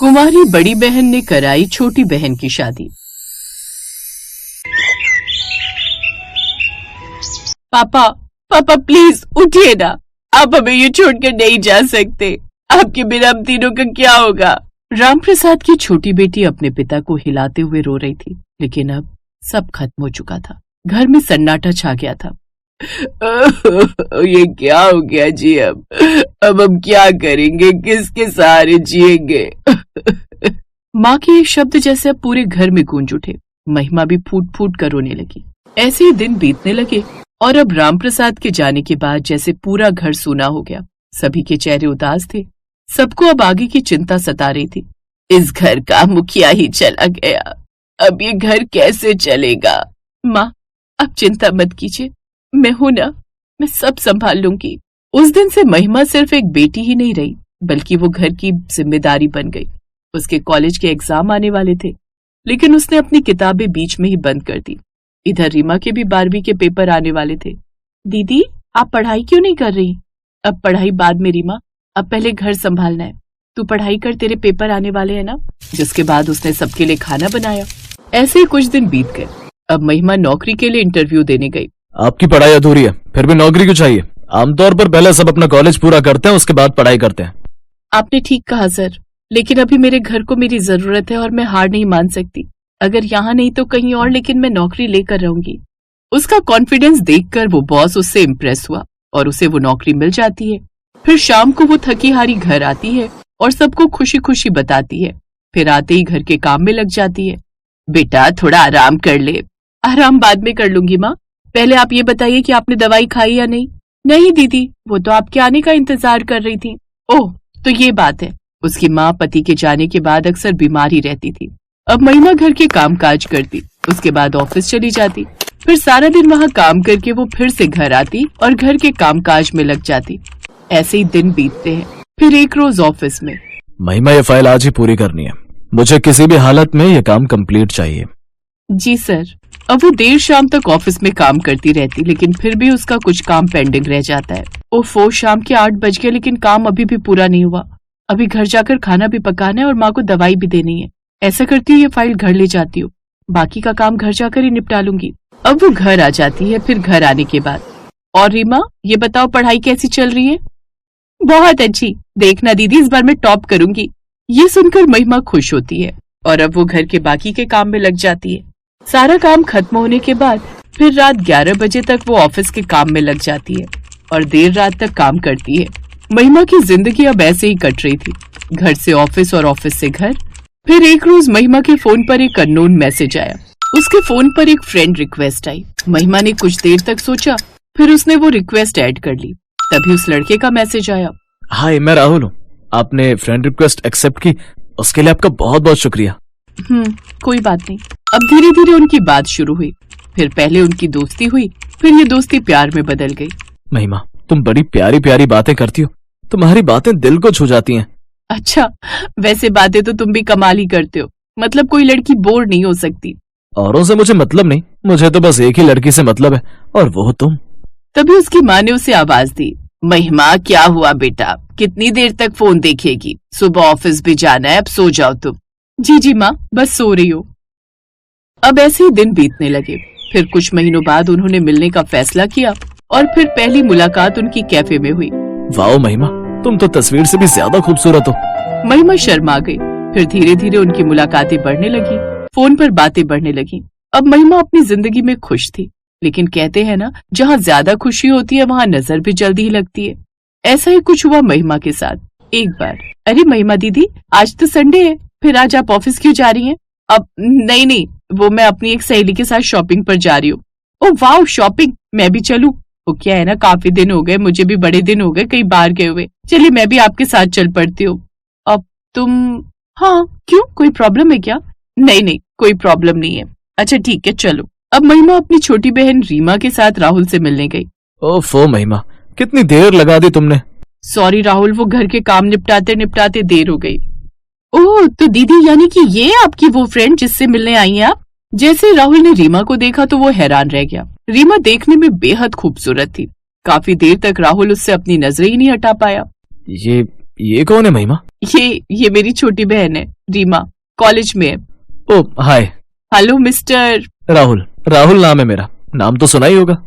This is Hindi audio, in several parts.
कुंवारी बड़ी बहन ने कराई छोटी बहन की शादी। पापा पापा प्लीज उठिए ना, आप हमें ये छोड़कर नहीं जा सकते। आपके बिना हम तीनों का क्या होगा। रामप्रसाद की छोटी बेटी अपने पिता को हिलाते हुए रो रही थी, लेकिन अब सब खत्म हो चुका था। घर में सन्नाटा छा गया था। ये क्या हो गया जी, अब हम क्या करेंगे, किसके सहारे जिएंगे। माँ के ये शब्द जैसे अब पूरे घर में गूंज उठे। महिमा भी फूट फूट कर रोने लगी। ऐसे ही दिन बीतने लगे और अब रामप्रसाद के जाने के बाद जैसे पूरा घर सूना हो गया। सभी के चेहरे उदास थे। सबको अब आगे की चिंता सता रही थी। इस घर का मुखिया ही चला गया, अब ये घर कैसे चलेगा। माँ आप चिंता मत कीजिए, मैं हूं ना, मैं सब संभाल लूंगी। उस दिन से महिमा सिर्फ एक बेटी ही नहीं रही, बल्कि वो घर की जिम्मेदारी बन गई। उसके कॉलेज के एग्जाम आने वाले थे, लेकिन उसने अपनी किताबें बीच में ही बंद कर दी। इधर रीमा के भी 12वीं के पेपर आने वाले थे। दीदी आप पढ़ाई क्यों नहीं कर रही। अब पढ़ाई बाद में रीमा, अब पहले घर संभालना है। तू पढ़ाई कर, तेरे पेपर आने वाले हैं ना। जिसके बाद उसने सबके लिए खाना बनाया। ऐसे ही कुछ दिन बीत गए। अब महिमा नौकरी के लिए इंटरव्यू देने गई। आपकी पढ़ाई अधूरी है, फिर भी नौकरी क्यों चाहिए। आमतौर पर पहले सब अपना कॉलेज पूरा करते हैं, उसके बाद पढ़ाई करते हैं। आपने ठीक कहा सर, लेकिन अभी मेरे घर को मेरी जरूरत है और मैं हार नहीं मान सकती। अगर यहाँ नहीं तो कहीं और, लेकिन मैं नौकरी लेकर रहूंगी। उसका कॉन्फिडेंस देखकर वो बॉस उससे इम्प्रेस हुआ और उसे वो नौकरी मिल जाती है। फिर शाम को वो थकी हारी घर आती है और सबको खुशी खुशी बताती है। फिर आते ही घर के काम में लग जाती है। बेटा थोड़ा आराम कर ले। आराम बाद में कर लूंगी माँ, पहले आप ये बताइए कि आपने दवाई खाई या नहीं। नहीं दीदी, वो तो आपके आने का इंतजार कर रही थी। ओह तो ये बात है। उसकी माँ पति के जाने के बाद अक्सर बीमार ही रहती थी। अब महिमा घर के काम काज करती, उसके बाद ऑफिस चली जाती। फिर सारा दिन वहाँ काम करके वो फिर से घर आती और घर के काम काज में लग जाती। ऐसे ही दिन बीतते हैं। फिर एक रोज ऑफिस में, महिमा ये फाइल आज ही पूरी करनी है, मुझे किसी भी हालत में ये काम कंप्लीट चाहिए। जी सर। अब वो देर शाम तक ऑफिस में काम करती रहती, लेकिन फिर भी उसका कुछ काम पेंडिंग रह जाता है। ओफो, शाम के 8 बज गए लेकिन काम अभी भी पूरा नहीं हुआ। अभी घर जाकर खाना भी पकाना है और माँ को दवाई भी देनी है। ऐसा करती हूँ ये फाइल घर ले जाती हूँ, बाकी का काम घर जाकर ही निपटा लूंगी। अब वो घर आ जाती है। फिर घर आने के बाद, और रीमा ये बताओ पढ़ाई कैसी चल रही है। बहुत अच्छी, देखना दीदी इस बार मैं टॉप करूंगी। ये सुनकर महिमा खुश होती है और अब वो घर के बाकी के काम में लग जाती है। सारा काम खत्म होने के बाद फिर रात 11 बजे तक वो ऑफिस के काम में लग जाती है और देर रात तक काम करती है। महिमा की जिंदगी अब ऐसे ही कट रही थी, घर से ऑफिस और ऑफिस से घर। फिर एक रोज महिमा के फोन पर एक अननोन मैसेज आया। उसके फोन पर एक फ्रेंड रिक्वेस्ट आई। महिमा ने कुछ देर तक सोचा, फिर उसने वो रिक्वेस्ट ऐड कर ली। तभी उस लड़के का मैसेज आया। हाय, मैं राहुल हूँ, आपने फ्रेंड रिक्वेस्ट एक्सेप्ट की, उसके लिए आपका बहुत बहुत शुक्रिया। कोई बात नहीं। अब धीरे धीरे उनकी बात शुरू हुई। फिर पहले उनकी दोस्ती हुई, फिर ये दोस्ती प्यार में बदल गई। महिमा तुम बड़ी प्यारी प्यारी बातें करती हो, तुम्हारी बातें दिल को छू जाती हैं। अच्छा, वैसे बातें तो तुम भी कमाल ही करते हो। मतलब कोई लड़की बोर नहीं हो सकती। औरों से मुझे मतलब नहीं, मुझे तो बस एक ही लड़की से मतलब है, और वो तुम। तभी उसकी माँ ने उसे आवाज दी। महिमा क्या हुआ बेटा, कितनी देर तक फोन देखेगी, सुबह ऑफिस भी जाना है, अब सो जाओ तुम। जी जी माँ, बस सो रही हो। अब ऐसे ही दिन बीतने लगे। फिर कुछ महीनों बाद उन्होंने मिलने का फैसला किया और फिर पहली मुलाकात उनकी कैफे में हुई। वाओ महिमा, तुम तो तस्वीर से भी ज्यादा खूबसूरत हो। महिमा शर्मा गई। फिर धीरे धीरे उनकी मुलाकातें बढ़ने लगी, फोन पर बातें बढ़ने लगी। अब महिमा अपनी जिंदगी में खुश थी, लेकिन कहते हैं ना, जहाँ ज्यादा खुशी होती है वहाँ नजर भी जल्दी ही लगती है। ऐसा ही कुछ हुआ महिमा के साथ। एक बार, अरे महिमा दीदी आज तो संडे है, फिर आज आप ऑफिस क्यों जा रही हैं? अब नहीं, वो मैं अपनी एक सहेली के साथ शॉपिंग पर जा रही हूँ। ओह वाह, शॉपिंग, मैं भी चलूं? वो क्या है ना, काफी दिन हो गए, मुझे भी बड़े दिन हो गए कहीं बाहर गए हुए। चलिए मैं भी आपके साथ चल पड़ती हूँ। अब तुम? हाँ क्यों, कोई प्रॉब्लम है क्या? नहीं, कोई प्रॉब्लम नहीं है। अच्छा ठीक है चलो। अब महिमा अपनी छोटी बहन रीमा के साथ राहुल से मिलने गई। ओफो महिमा, कितनी देर लगा दी तुमने। सॉरी राहुल, वो घर के काम निपटाते निपटाते देर हो गई। ओह तो दीदी, यानी कि ये आपकी वो फ्रेंड जिससे मिलने आई हैं आप? जैसे राहुल ने रीमा को देखा तो वो हैरान रह गया। रीमा देखने में बेहद खूबसूरत थी। काफी देर तक राहुल उससे अपनी नजरें ही नहीं हटा पाया। ये कौन है महिमा? ये मेरी छोटी बहन है रीमा, कॉलेज में है। Oh hi. Hello mister. Rahul. Rahul नाम है मेरा। नाम तो सुना ही होगा।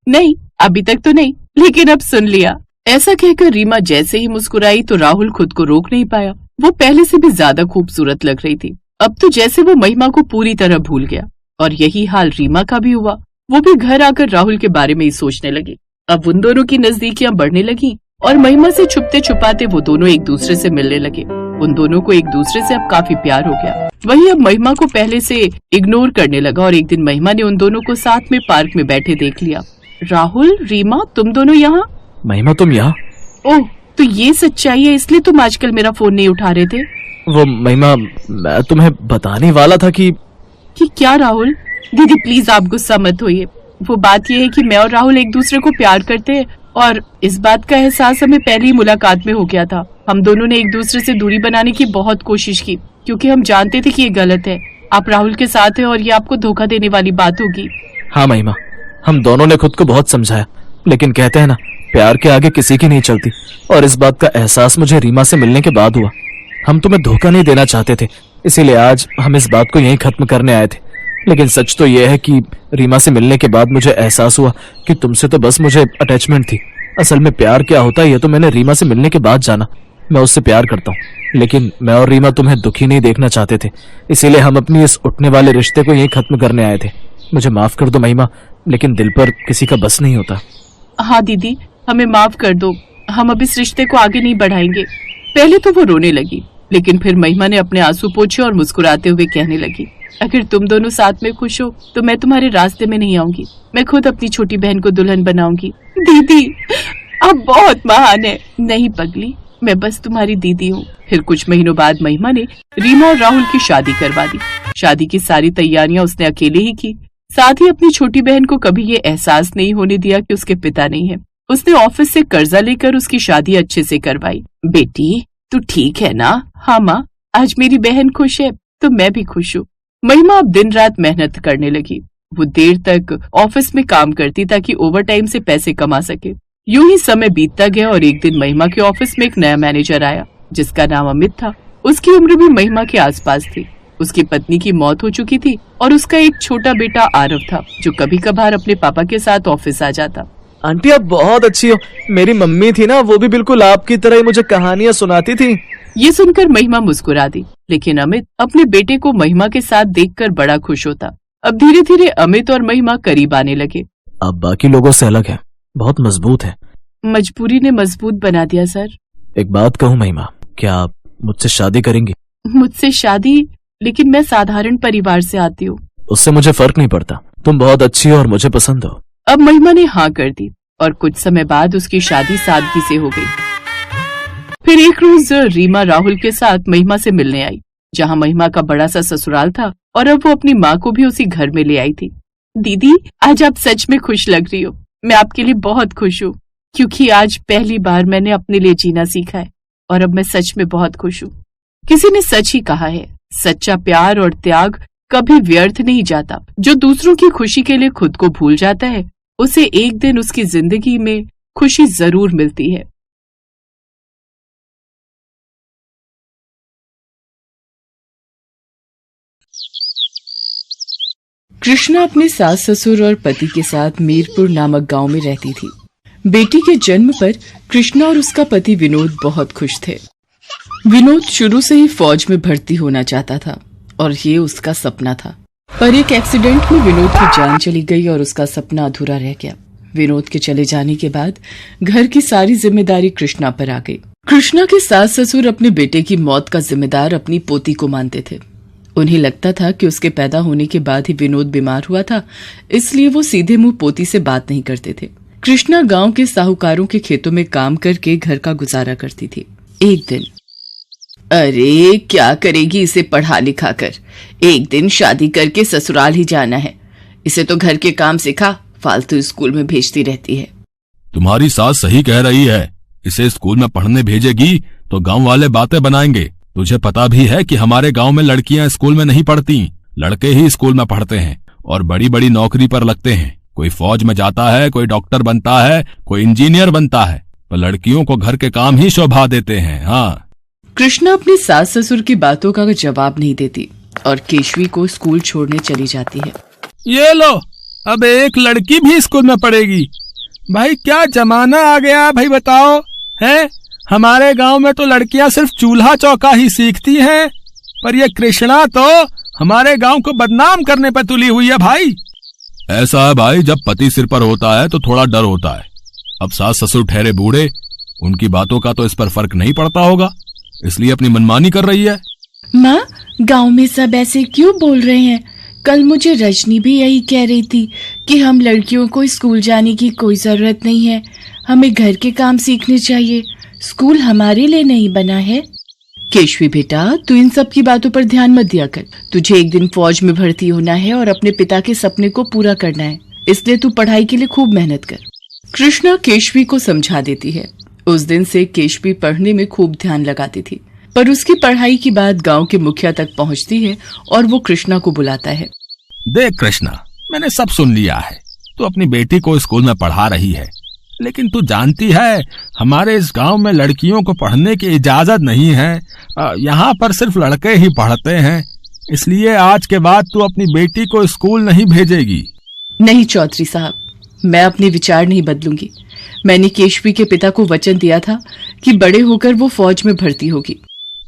नहीं, अभी तक तो नहीं, लेकिन अब सुन लिया। ऐसा कहकर रीमा जैसे ही मुस्कुराई तो राहुल खुद को रोक नहीं पाया। वो पहले से भी ज्यादा खूबसूरत लग रही थी। अब तो जैसे वो महिमा को पूरी तरह भूल गया। और यही हाल रीमा का भी हुआ। वो भी घर आकर राहुल के बारे में ही सोचने लगी। अब उन दोनों की नजदीकियां बढ़ने लगी और महिमा से छुपते छुपाते वो दोनों एक दूसरे से मिलने लगे। उन दोनों को एक दूसरे से अब काफी प्यार हो गया। वही अब महिमा को पहले से इग्नोर करने लगा और एक दिन महिमा ने उन दोनों को साथ में पार्क में बैठे देख लिया। राहुल, रीमा, तुम दोनों यहाँ? महिमा तुम यहाँ? ओह, तो ये सच्चाई है, इसलिए तुम आजकल मेरा फोन नहीं उठा रहे थे? वो महिमा, मैं तुम्हें बताने वाला था कि क्या राहुल? दीदी प्लीज आप गुस्सा मत होइए। वो बात ये है कि मैं और राहुल एक दूसरे को प्यार करते हैं और इस बात का एहसास हमें पहली मुलाकात में हो गया था। हम दोनों ने एक दूसरे से दूरी बनाने की बहुत कोशिश की क्योंकि हम जानते थे कि ये गलत है। आप राहुल के साथ हैं और ये आपको धोखा देने वाली बात होगी। हाँ महिमा, हम दोनों ने खुद को बहुत समझाया, लेकिन कहते हैं ना, प्यार के आगे किसी की नहीं चलती। और इस बात का एहसास मुझे रीमा से मिलने के बाद हुआ। हम तुम्हें धोखा नहीं देना चाहते थे, इसीलिए आज हम इस बात को यहीं खत्म करने आए थे। लेकिन सच तो यह है कि रीमा से मिलने के बाद मुझे एहसास हुआ कि तुमसे तो बस मुझे अटैचमेंट थी। असल में प्यार क्या होता है ये तो मैंने रीमा से मिलने के बाद जाना। मैं उससे प्यार करता हूँ, लेकिन मैं और रीमा तुम्हें दुखी नहीं देखना चाहते थे, इसीलिए हम अपनी इस उठने वाले रिश्ते को यहीं खत्म करने आए थे। मुझे माफ कर दो महिमा, लेकिन दिल पर किसी का बस नहीं होता। हाँ दीदी, हमें माफ कर दो, हम अब इस रिश्ते को आगे नहीं बढ़ाएंगे। पहले तो वो रोने लगी, लेकिन फिर महिमा ने अपने आंसू पोंछे और मुस्कुराते हुए कहने लगी, अगर तुम दोनों साथ में खुश हो तो मैं तुम्हारे रास्ते में नहीं आऊंगी। मैं खुद अपनी छोटी बहन को दुल्हन बनाऊंगी। दीदी आप बहुत महान है। नहीं पगली, मैं बस तुम्हारी दीदी हूँ। फिर कुछ महीनों बाद महिमा ने रीमा और राहुल की शादी करवा दी। शादी की सारी तैयारियां उसने अकेले ही की। साथ ही अपनी छोटी बहन को कभी ये एहसास नहीं होने दिया कि उसके पिता नहीं है। उसने ऑफिस से कर्जा लेकर उसकी शादी अच्छे से करवाई। बेटी तू ठीक है ना? हाँ माँ, आज मेरी बहन खुश है तो मैं भी खुश हूँ। महिमा अब दिन रात मेहनत करने लगी। वो देर तक ऑफिस में काम करती ताकि ओवर टाइम से पैसे कमा सके। यूं ही समय बीतता गया और एक दिन महिमा के ऑफिस में एक नया मैनेजर आया जिसका नाम अमित था। उसकी उम्र भी महिमा के आसपास थी। उसकी पत्नी की मौत हो चुकी थी और उसका एक छोटा बेटा आरव था जो कभी कभार अपने पापा के साथ ऑफिस आ जाता। आंटी आप बहुत अच्छी हो। मेरी मम्मी थी ना, वो भी बिल्कुल आपकी तरह ही मुझे कहानियां सुनाती थी। ये सुनकर महिमा मुस्कुरा दी, लेकिन अमित अपने बेटे को महिमा के साथ देखकर बड़ा खुश होता। अब धीरे धीरे अमित और महिमा करीब आने लगे। आप बाकी लोगों से अलग हैं, बहुत मजबूत हैं। मजबूरी ने मजबूत बना दिया सर। एक बात कहूँ महिमा, क्या आप मुझसे शादी करेंगी? मुझसे शादी? लेकिन मैं साधारण परिवार से आती हूँ। उससे मुझे फर्क नहीं पड़ता, तुम बहुत अच्छी हो और मुझे पसंद हो। अब महिमा ने हाँ कर दी और कुछ समय बाद उसकी शादी सादगी से हो गई। फिर एक रोज रीमा राहुल के साथ महिमा से मिलने आई, जहाँ महिमा का बड़ा सा ससुराल था और अब वो अपनी माँ को भी उसी घर में ले आई थी। दीदी आज आप सच में खुश लग रही हो। मैं आपके लिए बहुत खुश हूँ क्योंकि आज पहली बार मैंने अपने लिए जीना सीखा है और अब मैं सच में बहुत खुश हूँ। किसी ने सच ही कहा है, सच्चा प्यार और त्याग कभी व्यर्थ नहीं जाता। जो दूसरों की खुशी के लिए खुद को भूल जाता है उसे एक दिन उसकी जिंदगी में खुशी जरूर मिलती है। कृष्णा अपने सास ससुर और पति के साथ मीरपुर नामक गांव में रहती थी। बेटी के जन्म पर कृष्णा और उसका पति विनोद बहुत खुश थे। विनोद शुरू से ही फौज में भर्ती होना चाहता था और ये उसका सपना था, पर एक एक्सीडेंट में विनोद की जान चली गई और उसका सपना अधूरा रह गया। विनोद के चले जाने के बाद घर की सारी जिम्मेदारी कृष्णा पर आ गई। कृष्णा के सास ससुर अपने बेटे की मौत का जिम्मेदार अपनी पोती को मानते थे। उन्हें लगता था कि उसके पैदा होने के बाद ही विनोद बीमार हुआ था, इसलिए वो सीधे मुंह पोती से बात नहीं करते थे। कृष्णा गांव के साहूकारों के खेतों में काम करके घर का गुजारा करती थी। एक दिन, अरे क्या करेगी इसे पढ़ा लिखा कर, एक दिन शादी करके ससुराल ही जाना है। इसे तो घर के काम सिखा, फालतू स्कूल में भेजती रहती है। तुम्हारी सास सही कह रही है, इसे स्कूल में पढ़ने भेजेगी तो गांव वाले बातें बनाएंगे। तुझे पता भी है कि हमारे गांव में लड़कियां स्कूल में नहीं पढ़ती, लड़के ही स्कूल में पढ़ते हैं और बड़ी बड़ी नौकरी पर लगते हैं। कोई फौज में जाता है, कोई डॉक्टर बनता है, कोई इंजीनियर बनता है। पर लड़कियों को घर के काम ही शोभा देते हैं। हाँ। कृष्णा अपनी सास ससुर की बातों का जवाब नहीं देती और केशवी को स्कूल छोड़ने चली जाती है। ये लो, अब एक लड़की भी स्कूल में पढ़ेगी। भाई क्या जमाना आ गया भाई, बताओ हैं? हमारे गांव में तो लड़कियां सिर्फ चूल्हा चौका ही सीखती हैं, पर ये कृष्णा तो हमारे गांव को बदनाम करने पर तुली हुई है भाई। ऐसा है भाई, जब पति सिर पर होता है तो थोड़ा डर होता है। अब सास ससुर ठहरे बूढ़े, उनकी बातों का तो इस पर फर्क नहीं पड़ता होगा, इसलिए अपनी मनमानी कर रही है। माँ, गांव में सब ऐसे क्यों बोल रहे हैं? कल मुझे रजनी भी यही कह रही थी कि हम लड़कियों को स्कूल जाने की कोई जरूरत नहीं है, हमें घर के काम सीखने चाहिए, स्कूल हमारे लिए नहीं बना है। केशवी बेटा, तू इन सब की बातों पर ध्यान मत दिया कर। तुझे एक दिन फौज में भर्ती होना है और अपने पिता के सपने को पूरा करना है, इसलिए तू पढ़ाई के लिए खूब मेहनत कर। कृष्णा केशवी को समझा देती है। उस दिन से केशवी पढ़ने में खूब ध्यान लगाती थी, पर उसकी पढ़ाई की बात गांव के मुखिया तक पहुंचती है और वो कृष्णा को बुलाता है। देख कृष्णा, मैंने सब सुन लिया है। तू अपनी बेटी को स्कूल में पढ़ा रही है, लेकिन तू जानती है हमारे इस गांव में लड़कियों को पढ़ने की इजाजत नहीं है। यहाँ पर सिर्फ लड़के ही पढ़ते हैं, इसलिए आज के बाद तू अपनी बेटी को स्कूल नहीं भेजेगी। नहीं चौधरी साहब, मैं अपने विचार नहीं बदलूंगी। मैंने केशवी के पिता को वचन दिया था कि बड़े होकर वो फौज में भर्ती होगी।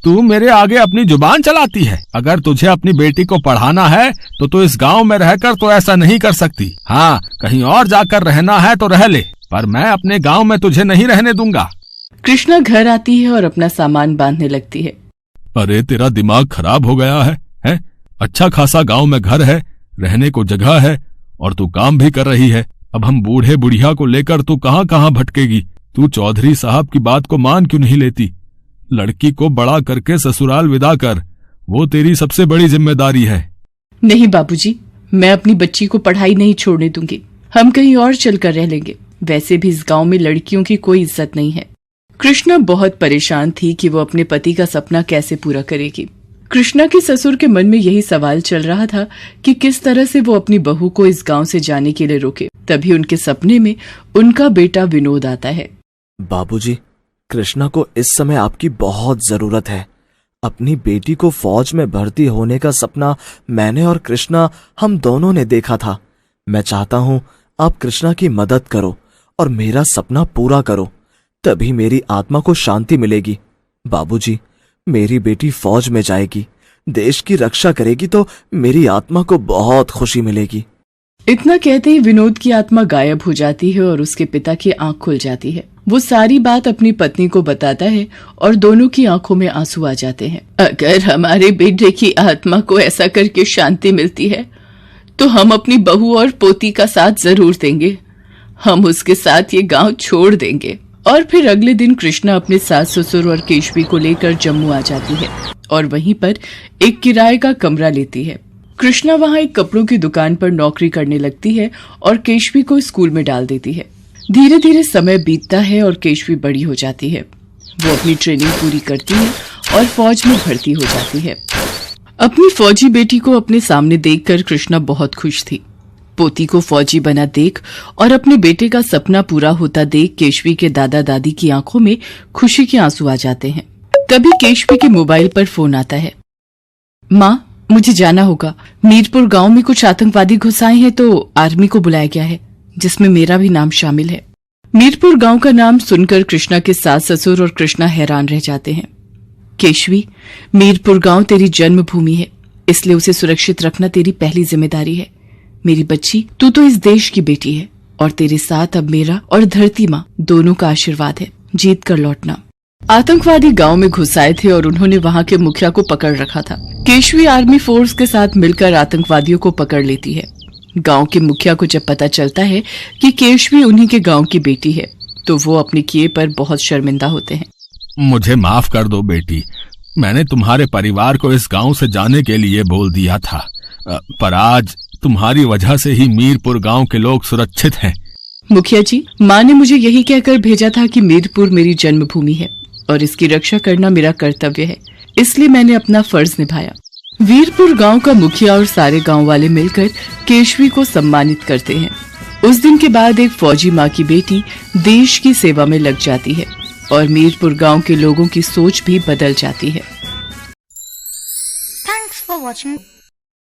तू मेरे आगे अपनी जुबान चलाती है। अगर तुझे अपनी बेटी को पढ़ाना है तो तू इस गांव में रहकर तो ऐसा नहीं कर सकती। हाँ, कहीं और जाकर रहना है तो रह ले, पर मैं अपने गांव में तुझे नहीं रहने दूंगा। कृष्णा घर आती है और अपना सामान बांधने लगती है। अरे तेरा दिमाग खराब हो गया है? अच्छा खासा गांव में घर है, रहने को जगह है, और तू काम भी कर रही है। अब हम बूढ़े बुढ़िया को लेकर तू कहाँ कहाँ भटकेगी? तू चौधरी साहब की बात को मान क्यों नहीं लेती? लड़की को बड़ा करके ससुराल विदा कर, वो तेरी सबसे बड़ी जिम्मेदारी है। नहीं बाबूजी, मैं अपनी बच्ची को पढ़ाई नहीं छोड़ने दूंगी। हम कहीं और चलकर रह लेंगे। वैसे भी इस गांव में लड़कियों की कोई इज्जत नहीं है। कृष्णा बहुत परेशान थी कि वो अपने पति का सपना कैसे पूरा करेगी। कृष्णा के ससुर के मन में यही सवाल चल रहा था कि किस तरह से वो अपनी बहू को इस गांव से जाने के लिए रोके। तभी उनके सपने में उनका बेटा विनोद आता है। बाबूजी, कृष्णा को इस समय आपकी बहुत जरूरत है। अपनी बेटी को फौज में भर्ती होने का सपना मैंने और कृष्णा हम दोनों ने देखा था। मैं चाहता हूं आप कृष्णा की मदद करो और मेरा सपना पूरा करो, तभी मेरी आत्मा को शांति मिलेगी। बाबूजी, मेरी बेटी फौज में जाएगी, देश की रक्षा करेगी तो मेरी आत्मा को बहुत खुशी मिलेगी। इतना कहते ही विनोद की आत्मा गायब हो जाती है और उसके पिता की आंख खुल जाती है। वो सारी बात अपनी पत्नी को बताता है और दोनों की आंखों में आंसू आ जाते हैं। अगर हमारे बेटे की आत्मा को ऐसा करके शांति मिलती है तो हम अपनी बहू और पोती का साथ जरूर देंगे। हम उसके साथ ये गांव छोड़ देंगे। और फिर अगले दिन कृष्णा अपने सास ससुर और केशवी को लेकर जम्मू आ जाती है और वहीं पर एक किराए का कमरा लेती है। कृष्णा वहां एक कपड़ों की दुकान पर नौकरी करने लगती है और केशवी को स्कूल में डाल देती है। धीरे धीरे समय बीतता है और केशवी बड़ी हो जाती है। वो अपनी ट्रेनिंग पूरी करती है और फौज में भर्ती हो जाती है। अपनी फौजी बेटी को अपने सामने देखकर कृष्णा बहुत खुश थी। पोती को फौजी बना देख और अपने बेटे का सपना पूरा होता देख केशवी के दादा दादी की आंखों में खुशी के आंसू आ जाते हैं। तभी केशवी के मोबाइल पर फोन आता है। माँ, मुझे जाना होगा। मीरपुर गांव में कुछ आतंकवादी घुस आए हैं तो आर्मी को बुलाया गया है, जिसमें मेरा भी नाम शामिल है। मीरपुर गांव का नाम सुनकर कृष्णा के सास ससुर और कृष्णा हैरान रह जाते हैं। केशवी, मीरपुर गांव तेरी जन्मभूमि है, इसलिए उसे सुरक्षित रखना तेरी पहली जिम्मेदारी है। मेरी बच्ची, तू तो इस देश की बेटी है और तेरे साथ अब मेरा और धरती माँ दोनों का आशीर्वाद है। जीत कर लौटना। आतंकवादी गांव में घुस आए थे और उन्होंने वहां के मुखिया को पकड़ रखा था। केशवी आर्मी फोर्स के साथ मिलकर आतंकवादियों को पकड़ लेती है। गांव के मुखिया को जब पता चलता है कि केशवी उन्हीं के गांव की बेटी है तो वो अपने किए पर बहुत शर्मिंदा होते हैं। मुझे माफ कर दो बेटी, मैंने तुम्हारे परिवार को इस गांव से जाने के लिए बोल दिया था, पर आज तुम्हारी वजह से ही मीरपुर गांव के लोग सुरक्षित हैं। मुखिया जी, माँ ने मुझे यही कहकर भेजा था कि मीरपुर मेरी जन्मभूमि है और इसकी रक्षा करना मेरा कर्तव्य है, इसलिए मैंने अपना फर्ज निभाया। वीरपुर गांव का मुखिया और सारे गांव वाले मिलकर केशवी को सम्मानित करते हैं। उस दिन के बाद एक फौजी माँ की बेटी देश की सेवा में लग जाती है और मीरपुर गांव के लोगों की सोच भी बदल जाती है। Thanks for watching.